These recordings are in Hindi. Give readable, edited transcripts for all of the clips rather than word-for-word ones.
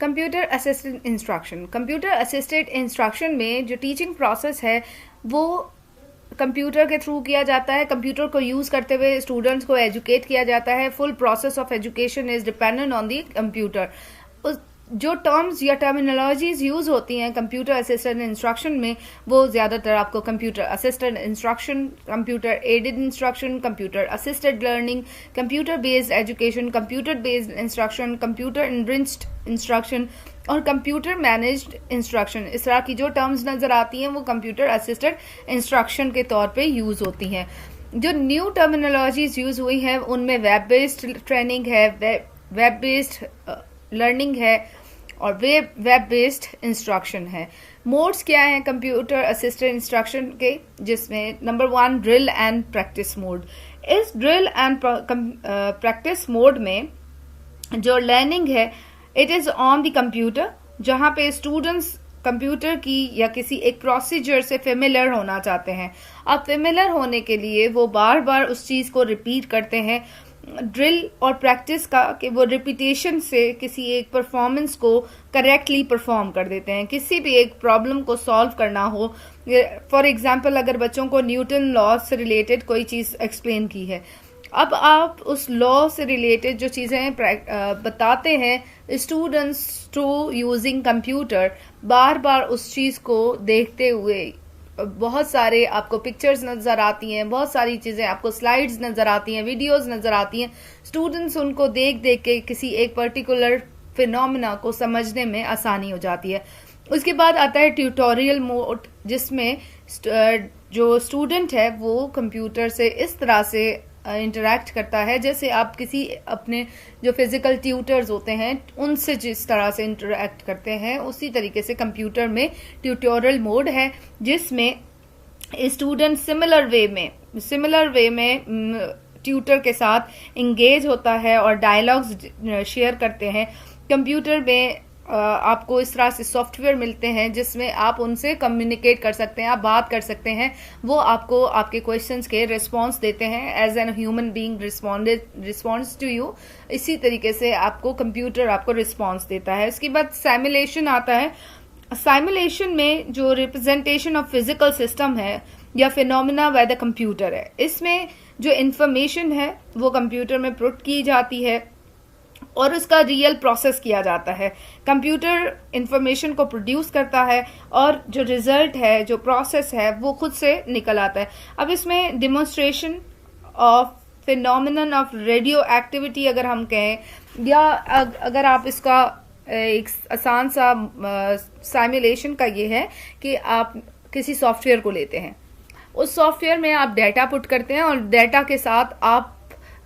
Computer assisted instruction. Computer assisted instruction में जो टीचिंग प्रोसेस है वो कंप्यूटर के थ्रू किया जाता है। कंप्यूटर को यूज करते हुए स्टूडेंट्स को एजुकेट किया जाता है। Full process of education is dependent on the computer. जो टर्म्स या टर्मिनोलॉजीज यूज होती हैं कंप्यूटर असिस्टेड इंस्ट्रक्शन में, वो ज्यादातर आपको computer assisted instruction, computer aided instruction, computer assisted learning, computer based education, computer based instruction, computer enriched instruction और कंप्यूटर मैनेज्ड इंस्ट्रक्शन, इस तरह की जो टर्म्स नजर आती हैं वो कंप्यूटर असिस्टेड इंस्ट्रक्शन के तौर पे यूज होती हैं। जो न्यू टर्मिनोलॉजीज यूज हुई हैं उनमें वेब बेस्ड ट्रेनिंग है, वेब बेस्ड लर्निंग है और वेब बेस्ड इंस्ट्रक्शन है। मोड्स क्या हैं कंप्यूटर असिस्टेड इंस्ट्रक्शन के, जिसमें number 1 drill and practice mode. इस ड्रिल एंड प्रैक्टिस मोड में जो लर्निंग है it is on the computer, जहां पे स्टूडेंट्स कंप्यूटर की या किसी एक प्रोसीजर से फेमिलियर होना चाहते हैं। अब फेमिलियर होने के लिए वो बार बार उस चीज को रिपीट करते हैं। ड्रिल और प्रैक्टिस का कि वो रिपीटेशन से किसी एक परफॉर्मेंस को करेक्टली परफॉर्म कर देते हैं। किसी भी एक प्रॉब्लम को सॉल्व करना हो, फॉर एग्जांपल अगर बच्चों को न्यूटन लॉ से रिलेटेड कोई चीज एक्सप्लेन की है, अब आप उस लॉ से रिलेटेड जो चीजें बताते हैं स्टूडेंट्स टू यूजिंग कंप्यूटर, बार बार उस चीज को देखते हुए बहुत सारे आपको पिक्चर्स नजर आती हैं, बहुत सारी चीजें आपको स्लाइड्स नजर आती हैं, वीडियोस नजर आती हैं। स्टूडेंट्स उनको देख देख के किसी एक पर्टिकुलर फिनोमेना को समझने में आसानी हो जाती है। उसके बाद आता है ट्यूटोरियल मोड, जिसमें जो स्टूडेंट है वो कंप्यूटर से इस तरह से इंटरैक्ट करता है जैसे आप किसी अपने जो फिजिकल ट्यूटर्स होते हैं उनसे जिस तरह से इंटरैक्ट करते हैं, उसी तरीके से कंप्यूटर में ट्यूटोरियल मोड है, जिसमें स्टूडेंट सिमिलर वे में ट्यूटर के साथ इंगेज होता है और डायलॉग्स शेयर करते हैं। कंप्यूटर में आपको इस तरह से सॉफ्टवेयर मिलते हैं जिसमें आप उनसे कम्युनिकेट कर सकते हैं, आप बात कर सकते हैं, वो आपको आपके क्वेश्चंस के रिस्पांस देते हैं as an human being responds to you. इसी तरीके से आपको कंप्यूटर आपको रिस्पांस देता है। इसके बाद साइमुलेशन आता है। साइमुलेशन में जो रिप्रेजेंटेशन ऑफ फिजिकल सिस्टम है या फिनोमेना बाय द कंप्यूटर है, इसमें जो इंफॉर्मेशन है वो कंप्यूटर में पुट की जाती है और उसका रियल प्रोसेस किया जाता है। कंप्यूटर इंफॉर्मेशन को प्रोड्यूस करता है और जो रिजल्ट है, जो प्रोसेस है, वो खुद से निकल आता है। अब इसमें demonstration of phenomenon of radio activity अगर हम कहें, या अगर आप इसका एक आसान सा साइमुलेशन का ये है कि आप किसी सॉफ्टवेयर को लेते हैं, उस सॉफ्टवेयर में आप डाटा पुट करते हैं और डाटा के साथ आप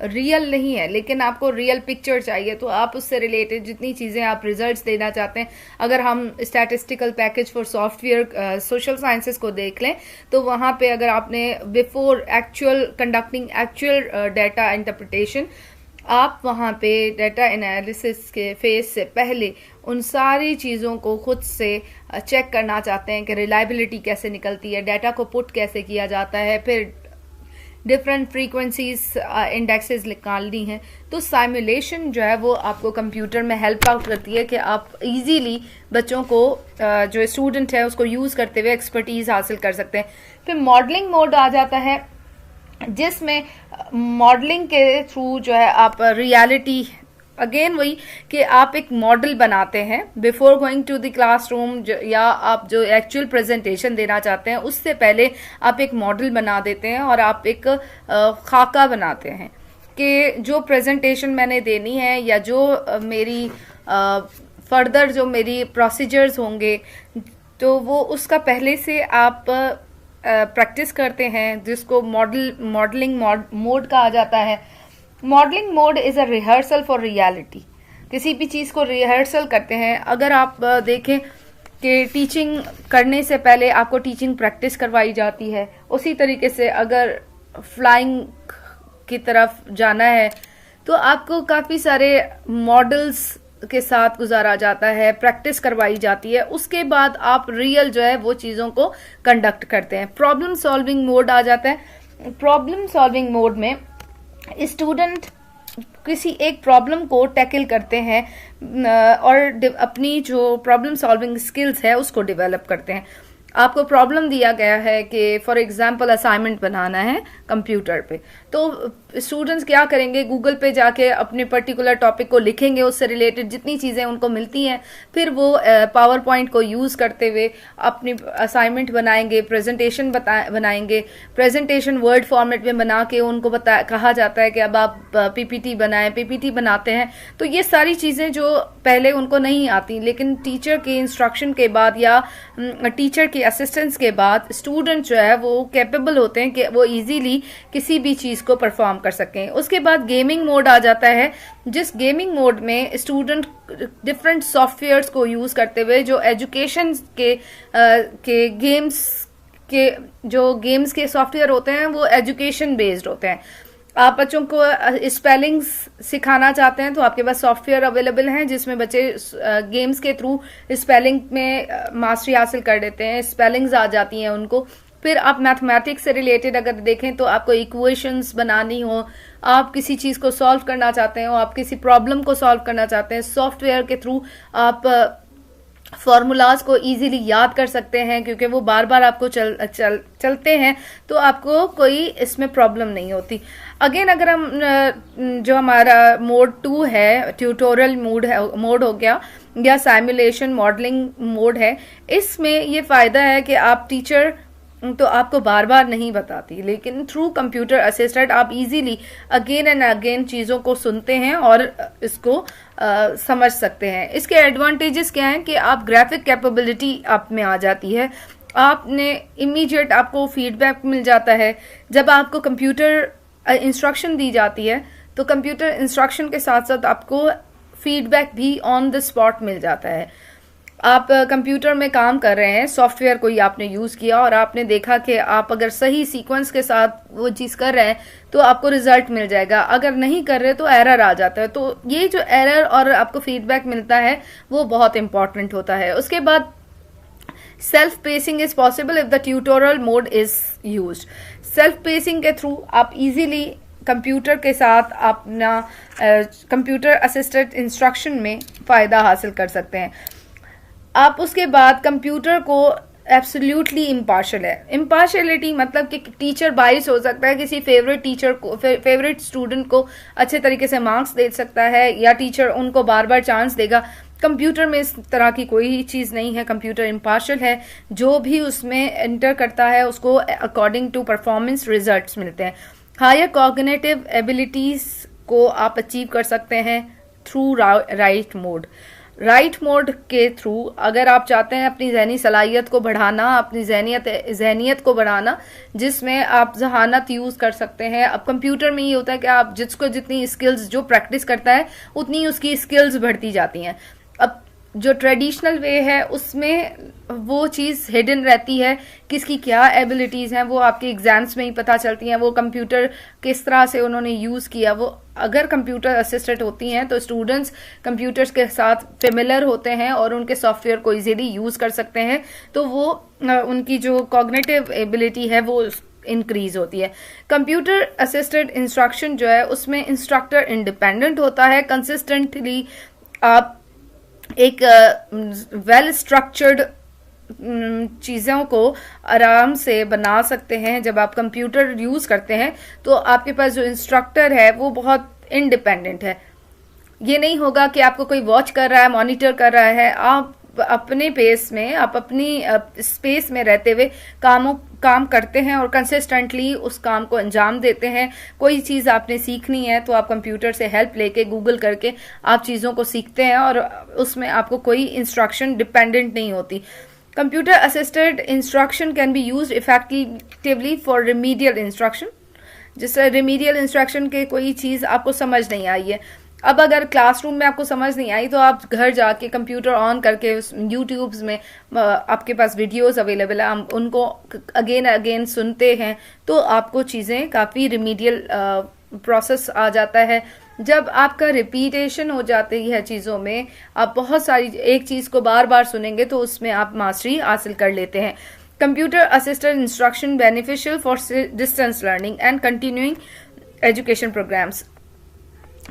रियल नहीं है लेकिन आपको रियल पिक्चर चाहिए, तो आप उससे रिलेटेड जितनी चीजें आप रिजल्ट्स देना चाहते हैं, अगर हम statistical package for software social sciences को देख लें तो वहां पे अगर आपने before conducting actual data interpretation, आप वहां पे डाटा एनालिसिस के फेज से पहले उन सारी चीजों को खुद से चेक करना चाहते हैं कि रिलायबिलिटी कैसे निकलती है, डाटा को पुट कैसे किया जाता है, फिर डिफरेंट फ्रीक्वेंसीज इंडेक्सेस निकालनी है, तो साइमुलेशन जो है वो आपको कंप्यूटर में हेल्प आउट करती है कि आप इजीली बच्चों को जो स्टूडेंट है उसको यूज करते हुए एक्सपर्टीज हासिल कर सकते हैं। फिर मॉडलिंग मोड आ जाता है, जिसमें मॉडलिंग के थ्रू जो है आप रियलिटी, अगेन वही कि आप एक मॉडल बनाते हैं before going to the classroom, या आप जो एक्चुअल प्रेजेंटेशन देना चाहते हैं उससे पहले आप एक मॉडल बना देते हैं और आप एक खाका बनाते हैं कि जो प्रेजेंटेशन मैंने देनी है या जो मेरी फर्दर जो मेरी प्रोसीजर्स होंगे, तो वो उसका पहले से आप प्रैक्टिस करते हैं, जिसको मॉडलिंग मोड कहा जाता है। Modelling mode is a rehearsal for reality. किसी भी चीज को रिहर्सल करते हैं। अगर आप देखें कि टीचिंग करने से पहले आपको टीचिंग प्रैक्टिस करवाई जाती है, उसी तरीके से अगर फ्लाइंग की तरफ जाना है तो आपको काफी सारे मॉडल्स के साथ गुजारा जाता है, प्रैक्टिस करवाई जाती है, उसके बाद आप रियल जो है वो चीजों को कंडक्ट करते हैं। प्रॉब्लम सॉल्विंग मोड आ जाता है। प्रॉब्लम सॉल्विंग मोड में स्टूडेंट किसी एक प्रॉब्लम को टैकल करते हैं और अपनी जो प्रॉब्लम सॉल्विंग स्किल्स है उसको डेवलप करते हैं। आपको प्रॉब्लम दिया गया है कि फॉर एग्जांपल असाइनमेंट बनाना है कंप्यूटर पे, तो स्टूडेंट्स क्या करेंगे, गूगल पे जाके अपने पर्टिकुलर टॉपिक को लिखेंगे, उससे रिलेटेड जितनी चीज़ें उनको मिलती हैं, फिर वो पावर पॉइंट को यूज़ करते हुए अपनी असाइनमेंट बनाएंगे, प्रेजेंटेशन बनाएंगे। प्रेजेंटेशन वर्ड फॉर्मेट में बना के उनको कहा जाता है कि अब आप पीपीटी बनाएं, पीपीटी बनाते हैं। तो ये सारी चीज़ें जो पहले उनको नहीं आती, लेकिन टीचर के इंस्ट्रक्शन के बाद या टीचर के असिस्टेंस के बाद स्टूडेंट जो है वो कैपेबल होते हैं कि वो इजीली किसी भी चीज़ को परफॉर्म कर सकें। उसके बाद गेमिंग मोड आ जाता है, जिस गेमिंग मोड में स्टूडेंट डिफरेंट सॉफ्टवेयर्स को यूज़ करते हुए जो एजुकेशन के गेम्स के सॉफ्टवेयर होते हैं वो एजुकेशन बेस्ड होते हैं। आप बच्चों को स्पेलिंग्स सिखाना चाहते हैं तो आपके पास सॉफ्टवेयर अवेलेबल हैं जिसमें बच्चे गेम्स के थ्रू स्पेलिंग में मास्टरी हासिल कर लेते हैं, स्पेलिंग्स आ जाती हैं उनको। फिर आप मैथमेटिक्स से रिलेटेड अगर देखें तो आपको इक्वेशंस बनानी हो, आप किसी चीज़ को सॉल्व करना चाहते हो, आप किसी प्रॉब्लम को सॉल्व करना चाहते हैं, सॉफ्टवेयर के थ्रू आप फॉर्मूलाज को इजीली याद कर सकते हैं क्योंकि वो बार बार आपको चलते हैं, तो आपको कोई इसमें प्रॉब्लम नहीं होती। अगेन अगर हम जो हमारा मोड 2 है, ट्यूटोरियल मोड हो गया या सिमुलेशन मॉडलिंग मोड है, इसमें ये फायदा है कि आप टीचर तो आपको बार बार नहीं बताती, लेकिन थ्रू कंप्यूटर असिस्टेंट आप इजीली अगेन एंड अगेन चीज़ों को सुनते हैं और इसको समझ सकते हैं। इसके एडवांटेजेस क्या हैं कि आप ग्राफिक कैपेबिलिटी आप में आ जाती है, आपने इमीडिएट आपको फीडबैक मिल जाता है। जब आपको कंप्यूटर इंस्ट्रक्शन दी जाती है तो कंप्यूटर इंस्ट्रक्शन के साथ साथ आपको फीडबैक भी ऑन द स्पॉट मिल जाता है। आप कंप्यूटर में काम कर रहे हैं, सॉफ्टवेयर कोई आपने यूज़ किया और आपने देखा कि आप अगर सही सीक्वेंस के साथ वो चीज़ कर रहे हैं तो आपको रिजल्ट मिल जाएगा, अगर नहीं कर रहे तो एरर आ जाता है। तो ये जो एरर और आपको फीडबैक मिलता है वो बहुत इंपॉर्टेंट होता है। उसके बाद self pacing is possible if the tutorial mode is used. Self pacing के थ्रू आप इजीली कंप्यूटर के साथ अपना कंप्यूटर असिस्टेड इंस्ट्रक्शन में फ़ायदा हासिल कर सकते हैं। आप उसके बाद कंप्यूटर को एब्सोल्युटली इम्पार्शियल है। इम्पार्शियलिटी मतलब कि टीचर बाइस हो सकता है, किसी फेवरेट टीचर को, फेवरेट स्टूडेंट को अच्छे तरीके से मार्क्स दे सकता है या टीचर उनको बार बार चांस देगा। कंप्यूटर में इस तरह की कोई चीज़ नहीं है, कंप्यूटर इम्पार्शियल है, जो भी उसमें एंटर करता है उसको अकॉर्डिंग टू परफॉर्मेंस रिजल्ट्स मिलते हैं। हायर कॉग्निटिव एबिलिटीज को आप अचीव कर सकते हैं through right mode. Right mode के थ्रू अगर आप चाहते हैं अपनी जहनी सलाहियत को बढ़ाना, अपनी जहनियत को बढ़ाना, जिसमें आप जहानत यूज़ कर सकते हैं। अब कंप्यूटर में ये होता है कि आप जिसको जितनी स्किल्स जो प्रैक्टिस करता है उतनी उसकी स्किल्स बढ़ती जाती हैं। अब जो ट्रेडिशनल वे है उसमें वो चीज़ हिडन रहती है, किसकी क्या एबिलिटीज़ हैं वो आपके एग्जाम्स में ही पता चलती हैं, वो कंप्यूटर किस तरह से उन्होंने यूज़ किया। वो अगर कंप्यूटर असिस्टेंट होती हैं तो स्टूडेंट्स कंप्यूटर्स के साथ फेमिलियर होते हैं और उनके सॉफ्टवेयर को इजीली यूज़ कर सकते हैं, तो वो उनकी जो कॉग्निटिव एबिलिटी है वो इंक्रीज होती है। कंप्यूटर असिस्टेड इंस्ट्रक्शन जो है उसमें इंस्ट्रक्टर इंडिपेंडेंट होता है। कंसिस्टेंटली आप एक वेल स्ट्रक्चर्ड चीज़ों को आराम से बना सकते हैं। जब आप कंप्यूटर यूज़ करते हैं तो आपके पास जो इंस्ट्रक्टर है वो बहुत इंडिपेंडेंट है। ये नहीं होगा कि आपको कोई वॉच कर रहा है, मॉनिटर कर रहा है। आप अपने पेस में, आप अपनी स्पेस में रहते हुए काम करते हैं और कंसिस्टेंटली उस काम को अंजाम देते हैं। कोई चीज़ आपने सीखनी है तो आप कंप्यूटर से हेल्प लेके गूगल करके आप चीज़ों को सीखते हैं और उसमें आपको कोई इंस्ट्रक्शन डिपेंडेंट नहीं होती। Computer assisted instruction can be used effectively for remedial instruction. जिससे रिमीडियल इंस्ट्रक्शन के कोई चीज़ आपको समझ नहीं आई है, अब अगर क्लासरूम में आपको समझ नहीं आई तो आप घर जाके कंप्यूटर ऑन करके उस यूट्यूब्स में आपके पास वीडियोस अवेलेबल है, हम उनको अगेन सुनते हैं तो आपको चीज़ें काफ़ी रिमीडियल प्रोसेस आ जाता है। जब आपका रिपीटेशन हो जाती है चीज़ों में, आप बहुत सारी एक चीज़ को बार बार सुनेंगे तो उसमें आप मास्टरी हासिल कर लेते हैं। Computer assisted instruction beneficial for distance learning and continuing education programmes.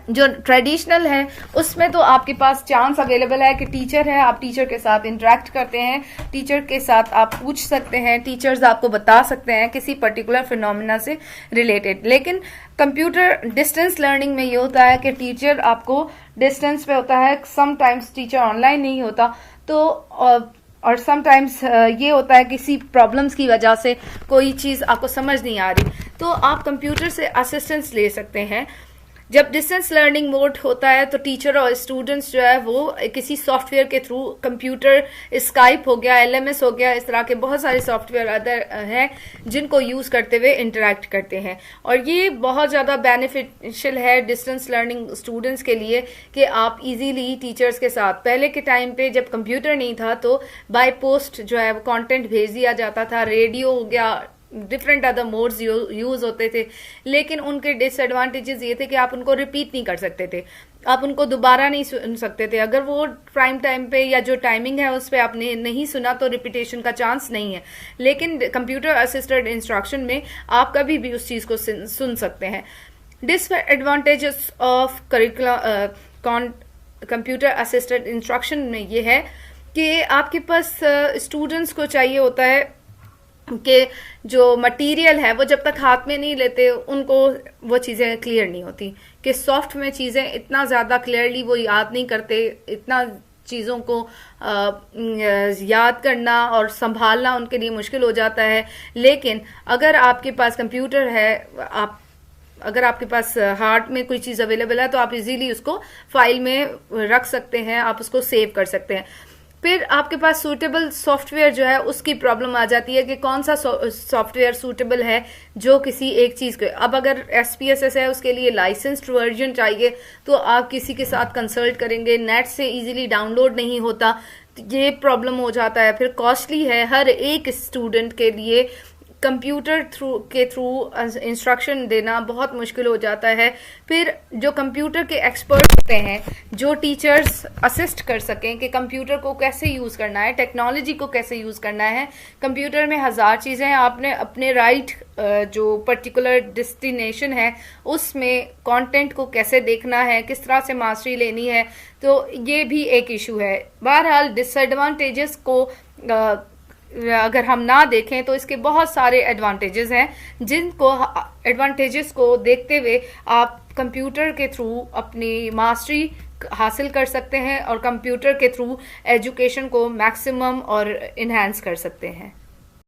जो ट्रेडिशनल है उसमें तो आपके पास चांस अवेलेबल है कि टीचर है, आप टीचर के साथ इंटरेक्ट करते हैं, टीचर के साथ आप पूछ सकते हैं, टीचर्स आपको बता सकते हैं किसी पर्टिकुलर फिनोमिना से रिलेटेड। लेकिन कंप्यूटर डिस्टेंस लर्निंग में ये होता है कि टीचर आपको डिस्टेंस पे होता है, समटाइम्स टीचर ऑनलाइन नहीं होता, तो और समटाइम्स ये होता है किसी प्रॉब्लम्स की वजह से कोई चीज़ आपको समझ नहीं आ रही, तो आप कंप्यूटर से असिस्टेंस ले सकते हैं। जब डिस्टेंस लर्निंग मोड होता है तो टीचर और स्टूडेंट्स जो है वो किसी सॉफ्टवेयर के थ्रू, कंप्यूटर, स्काइप हो गया, LMS हो गया, इस तरह के बहुत सारे सॉफ्टवेयर अदर हैं जिनको यूज़ करते हुए इंटरेक्ट करते हैं। और ये बहुत ज़्यादा बेनिफिशियल है डिस्टेंस लर्निंग स्टूडेंट्स के लिए कि आप इजीली टीचर्स के साथ, पहले के टाइम पे जब कंप्यूटर नहीं था तो बाय पोस्ट जो है वो कॉन्टेंट भेज दिया जाता था, रेडियो हो गया, डिफरेंट अदर मोड्स यूज होते थे, लेकिन उनके डिसएडवांटेजेस ये थे कि आप उनको रिपीट नहीं कर सकते थे, आप उनको दोबारा नहीं सुन सकते थे। अगर वो प्राइम टाइम पे या जो टाइमिंग है उस पर आपने नहीं सुना तो रिपीटेशन का चांस नहीं है। लेकिन कंप्यूटर असिस्टेड इंस्ट्रक्शन में आप कभी भी उस चीज़ को सुन सकते हैं। Disadvantages of curriculum computer assisted instruction में ये है कि आपके पास स्टूडेंट्स को चाहिए होता है कि जो मटेरियल है वो जब तक हाथ में नहीं लेते उनको वो चीज़ें क्लियर नहीं होती, कि सॉफ्ट में चीज़ें इतना ज़्यादा क्लियरली वो याद नहीं करते, इतना चीज़ों को याद करना और संभालना उनके लिए मुश्किल हो जाता है। लेकिन अगर आपके पास कंप्यूटर है, अगर आपके पास हार्ड में कोई चीज़ अवेलेबल है तो आप इजीली उसको फाइल में रख सकते हैं, आप उसको सेव कर सकते हैं। फिर आपके पास सूटेबल सॉफ्टवेयर जो है उसकी प्रॉब्लम आ जाती है कि कौन सा सॉफ्टवेयर सूटेबल है जो किसी एक चीज़ के। अब अगर SPSS है उसके लिए लाइसेंस्ड वर्जन चाहिए तो आप किसी के साथ कंसल्ट करेंगे, नेट से इजीली डाउनलोड नहीं होता, ये प्रॉब्लम हो जाता है। फिर कॉस्टली है, हर एक स्टूडेंट के लिए कंप्यूटर के थ्रू इंस्ट्रक्शन देना बहुत मुश्किल हो जाता है। फिर जो कंप्यूटर के एक्सपर्ट होते हैं, जो टीचर्स असिस्ट कर सकें कि कंप्यूटर को कैसे यूज़ करना है, टेक्नोलॉजी को कैसे यूज़ करना है। कंप्यूटर में हज़ार चीज़ें हैं, आपने अपने जो पर्टिकुलर डेस्टिनेशन है उसमें कंटेंट को कैसे देखना है, किस तरह से मास्टरी लेनी है, तो ये भी एक इशू है। बहरहाल डिसएडवांटेजेस को अगर हम ना देखें तो इसके बहुत सारे एडवांटेजेस हैं, जिनको एडवांटेजेस को देखते हुए आप कंप्यूटर के थ्रू अपनी मास्टरी हासिल कर सकते हैं और कंप्यूटर के थ्रू एजुकेशन को मैक्सिमम और इन्हांस कर सकते हैं।